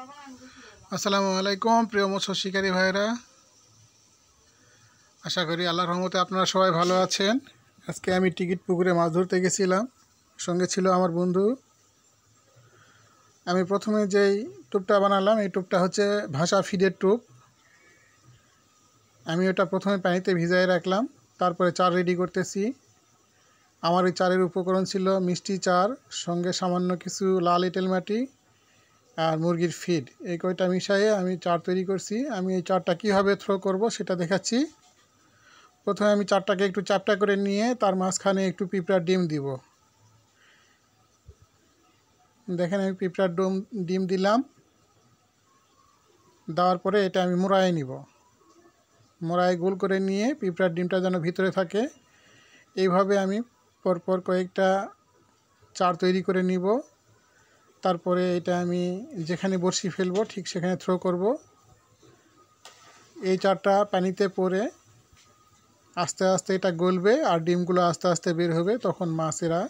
আসসালামু আলাইকুম প্রিয় মৎস্য শিকারী ভাইরা, আশা করি আল্লাহর রহমতে আপনারা সবাই ভালো আছেন। আজকে আমি টিকিট পুকুরে মাছ ধরতে গেছিলাম, সঙ্গে ছিল আমার বন্ধু। আমি প্রথমে যেই টোপটা বানালাম, এই টোপটা হচ্ছে ভাষা ফিডের টোপ। আমি ওটা প্রথমে পানিতে ভিজাই রাখলাম, তারপরে চার রেডি করতেছি। আমার এই চারের উপকরণ ছিল মিষ্টি চার, সঙ্গে সামান্য কিছু লাল এঁটেল মাটি আর মুরগির ফিড। এই কয়টা মিশিয়ে আমি চার তৈরি করছি। আমি এই চারটা কীভাবে থ্রো করব সেটা দেখাচ্ছি। প্রথমে আমি চারটাকে একটু চাপটা করে নিয়ে তার মাঝখানে একটু পিঁপড়ার ডিম দিব। দেখেন আমি পিঁপড়ার ডিম দিলাম। দেওয়ার পরে এটা আমি মোড়ায় নিব। মোড়ায় গোল করে নিয়ে পিঁপড়ার ডিমটা যেন ভিতরে থাকে, এইভাবে আমি পরপর কয়েকটা চার তৈরি করে নিব। তারপরে এটা আমি যেখানে বড়শি ফেলবো ঠিক সেখানে থ্রো করব। এই চারটা পানিতে পড়ে আস্তে আস্তে এটা গলবে আর ডিমগুলো আস্তে আস্তে বের হবে। তখন মাছেরা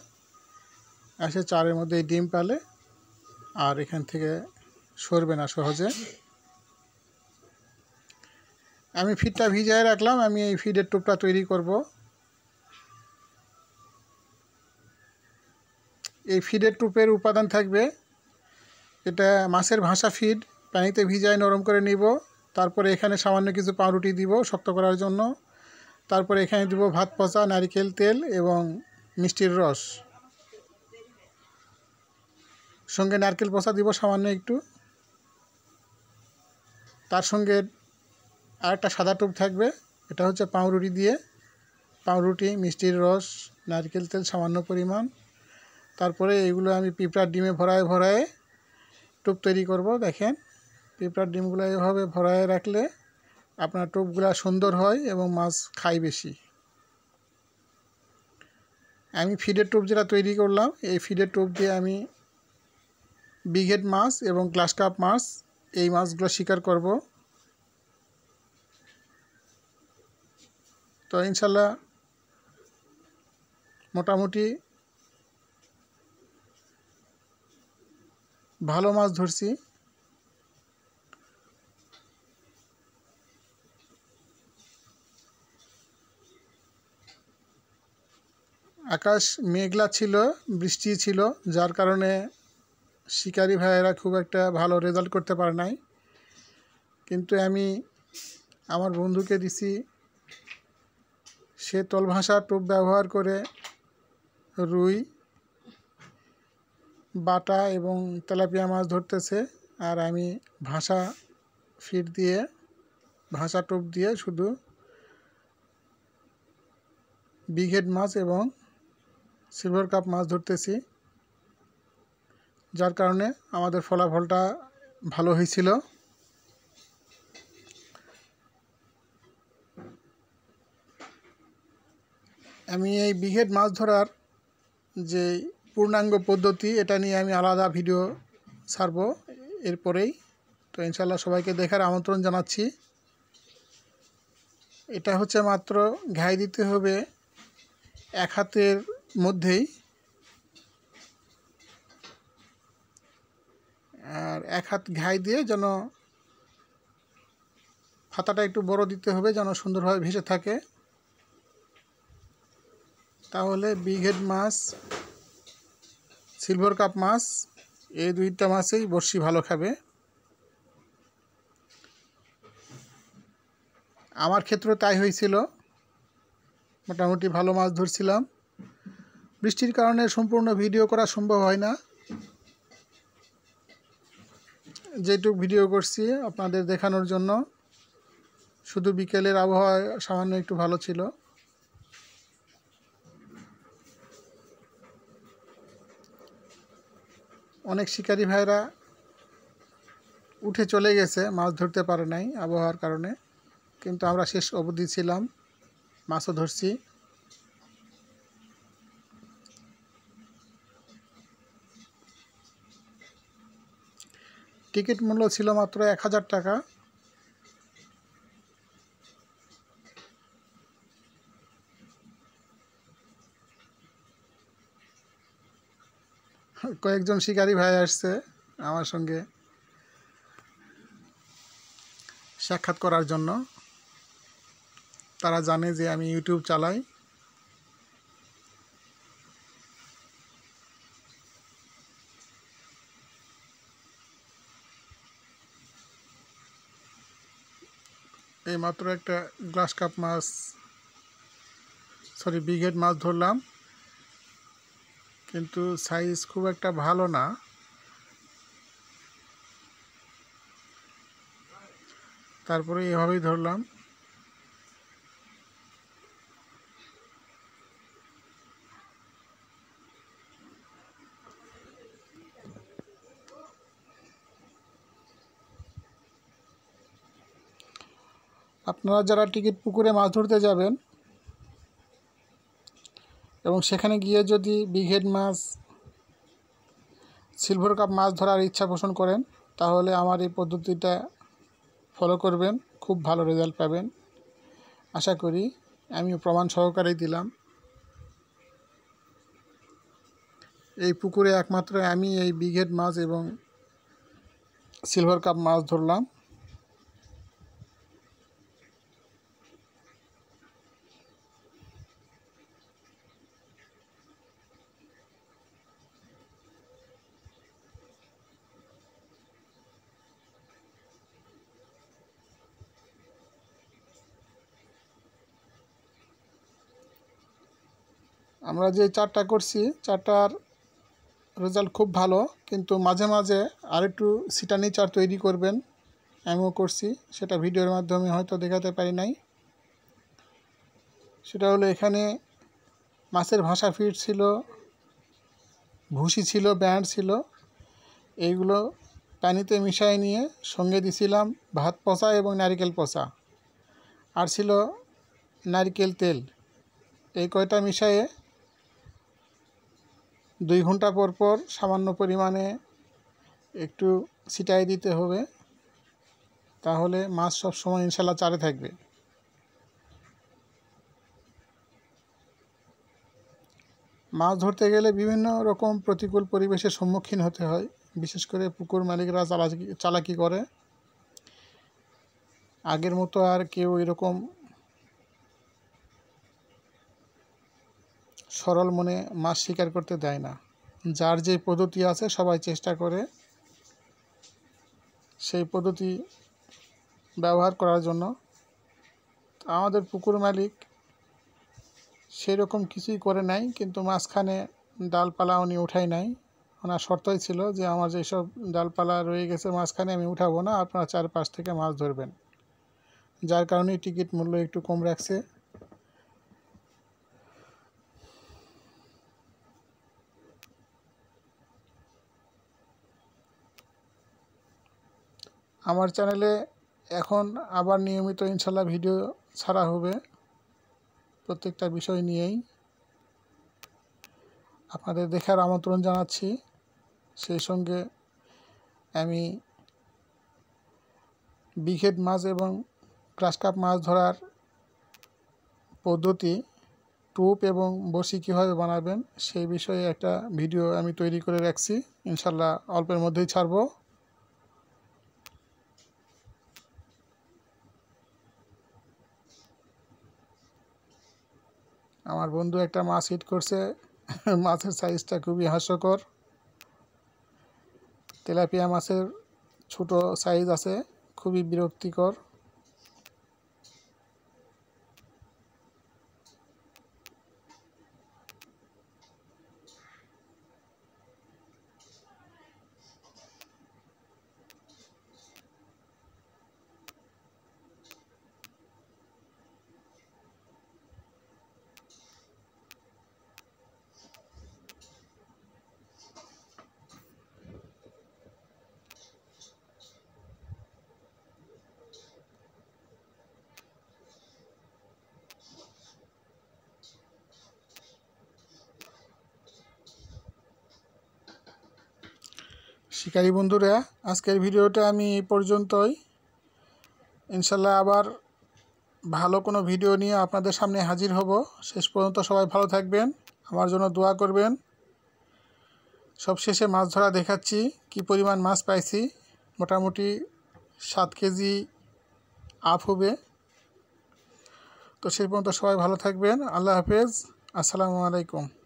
এসে চারের মধ্যে এই ডিম পালে আর এখান থেকে সরবে না সহজে। আমি ফিডটা ভিজিয়ে রাখলাম। আমি এই ফিডের টোপটা তৈরি করব। এই ফিডের টোপের উপাদান থাকবে, এটা মাছের ভাষা ফিড পানিতে ভিজায় নরম করে নিব। তারপরে এখানে সামান্য কিছু পাউরুটি দিব শক্ত করার জন্য। তারপরে এখানে দিব ভাত পচা, নারিকেল তেল এবং মিষ্টির রস, সঙ্গে নারকেল পচা দিব সামান্য একটু। তার সঙ্গে আরেকটা সাদা টোপ থাকবে, এটা হচ্ছে পাউরুটি দিয়ে। পাউরুটি, মিষ্টির রস, নারকেল তেল সামান্য পরিমাণ। তারপরে এগুলো আমি পিঁপড়ার ডিমে ভরায় ভরায় টোপ তৈরি করব। দেখেন পিঁপড়ার ডিমগুলো এভাবে ভরায় রাখলে আপনার টোপগুলো সুন্দর হয় এবং মাছ খায় বেশি। আমি ফিডের টোপ যেটা তৈরি করলাম, এই ফিডের টোপ দিয়ে আমি বিঘেট মাছ এবং গ্লাস কাপ মাছ, এই মাছগুলো শিকার করব। তো ইনশাল্লাহ মোটামুটি ভালো মাছ ধরছি। আকাশ মেঘলা ছিল, বৃষ্টি ছিল, যার কারণে শিকারী ভাইয়েরা খুব একটা ভালো রেজাল্ট করতে পারে নাই। কিন্তু আমি আমার বন্ধুকে দিছি, সে তল ভাষা টোপ ব্যবহার করে রুই, বাটা এবং তেলাপিয়া মাছ ধরতেছে। আর আমি ভাষা ফিড দিয়ে, ভাষা টোপ দিয়ে শুধু বিঘেট মাছ এবং সিলভার কাপ মাছ ধরতেছি, যার কারণে আমাদের ফলাফলটা ভালো হয়েছিল। আমি এই বিঘেট মাছ ধরার যে পূর্ণাঙ্গ পদ্ধতি, এটা নিয়ে আমি আলাদা ভিডিও ছাড়ব এরপরেই। তো ইনশাল্লাহ সবাইকে দেখার আমন্ত্রণ জানাচ্ছি। এটা হচ্ছে মাত্র ঘাই দিতে হবে এক হাতের মধ্যেই, আর এক হাত ঘাই দিয়ে যেন ফাতাটা একটু বড় দিতে হবে, যেন সুন্দরভাবে ভেসে থাকে। তাহলে বিঘেট মাছ, সিলভার কাপ মাছ, এই দুইটা মাছেই বড়শি ভালো খাবে। আমার ক্ষেত্রে তাই হয়েছিল, মোটামুটি ভালো মাছ ধরছিলাম। বৃষ্টির কারণে সম্পূর্ণ ভিডিও করা সম্ভব হয় না। যেটুক ভিডিও করছি আপনাদের দেখানোর জন্য। শুধু বিকেলের আবহাওয়া সামান্য একটু ভালো ছিল। অনেক শিকারী ভাইরা উঠে চলে গেছে, মাছ ধরতে পারে নাই আবহাওয়ার কারণে, কিন্তু আমরা শেষ অবধি ছিলাম, মাছও ধরছি। টিকিট মূল্য ছিল মাত্র 1000 টাকা। কয়েকজন শিকারী ভাই আসছে আমার সঙ্গে সাক্ষাৎ করার জন্য। তারা জানে যে আমি ইউটিউব চালাই। এইমাত্র একটা গ্লাস কাপ মাছ বিগ হেড মাছ ধরলাম, কিন্তু সাইজ খুব একটা ভালো না। তারপরে এভাবেই ধরলাম। আপনারা যারা টিকিট পুকুরে মাছ ধরতে যাবেন এবং সেখানে গিয়ে যদি বিগ হেড মাছ, সিলভার কাপ মাছ ধরার ইচ্ছা পোষণ করেন, তাহলে আমার এই পদ্ধতিটা ফলো করবেন, খুব ভালো রেজাল্ট পাবেন আশা করি। আমিও প্রমাণ সহকারেই দিলাম। এই পুকুরে একমাত্র আমি এই বিগ হেড মাছ এবং সিলভার কাপ মাছ ধরলাম। আমরা যে চারটা করছি, চারটার রেজাল্ট খুব ভালো, কিন্তু মাঝে মাঝে আরেকটু সিটানি চার তৈরি করবেন, আমিও করছি। সেটা ভিডিওর মাধ্যমে হয়তো দেখাতে পারি নাই। সেটা হলো, এখানে মাছের ভাষা ফিড ছিল, ভুসি ছিল, ব্যান্ড ছিল। এইগুলো পানিতে মিশিয়ে নিয়ে সঙ্গে দিছিলাম ভাত পচা এবং নারকেল পচা, আর ছিল নারকেল তেল। এই কয়টা মিশিয়ে 2 ঘন্টা পর পর সামান্য পরিমাণে একটু ছিটাই দিতে হবে, তাহলে মাছ সব সময় ইনশাল্লাহ চারে থাকবে। মাছ ধরতে গেলে বিভিন্ন রকম প্রতিকূল পরিবেশের সম্মুখীন হতে হয়, বিশেষ করে পুকুর মালিকরা চালাকি করে। আগের মতো আর কেউ এরকম সরল মনে মাছ শিকার করতে দেয় না। যার যে পদ্ধতি আছে সবাই চেষ্টা করে সেই পদ্ধতি ব্যবহার করার জন্য। আমাদের পুকুর মালিক সেই রকম কিছুই করে নাই, কিন্তু মাঝখানে ডালপালা উনি উঠাই নাই। ওনার শর্তই ছিল যে আমার যেসব ডালপালা রয়ে গেছে মাঝখানে আমি উঠাবো না, আপনারা চারপাশ থেকে মাছ ধরবেন। যার কারণে টিকিট মূল্য একটু কম রাখছে। আমার চ্যানেলে এখন আবার নিয়মিত ইনশাল্লাহ ভিডিও ছাড়া হবে, প্রত্যেকটা বিষয় নিয়েই। আপনাদের দেখার আমন্ত্রণ জানাচ্ছি। সেই সঙ্গে আমি বিগ হেড মাছ এবং গ্লাস কাপ মাছ ধরার পদ্ধতি, টোপ এবং বড়শি কীভাবে বানাবেন সেই বিষয়ে একটা ভিডিও আমি তৈরি করে রাখছি, ইনশাল্লাহ অল্পের মধ্যেই ছাড়ব। আমার বন্ধু একটা মাছ হিট করছে, মাছের সাইজটা খুবই হাস্যকর। তেলাপিয়া মাছের ছোট সাইজ আছে, খুবই বিরক্তিকর। শিকারী বন্ধুরা, আজকের ভিডিওটা আমি এই পর্যন্তই। ইনশাল্লাহ আবার ভালো কোনো ভিডিও নিয়ে আপনাদের সামনে হাজির হব। শেষ পর্যন্ত সবাই ভালো থাকবেন, আমার জন্য দোয়া করবেন। সবশেষে মাছ ধরা দেখাচ্ছি কি পরিমাণ মাছ পাইছি। মোটামুটি 7 কেজি আপ হবে। তো সেই পর্যন্ত সবাই ভালো থাকবেন। আল্লাহ হাফেজ। আসসালামু আলাইকুম।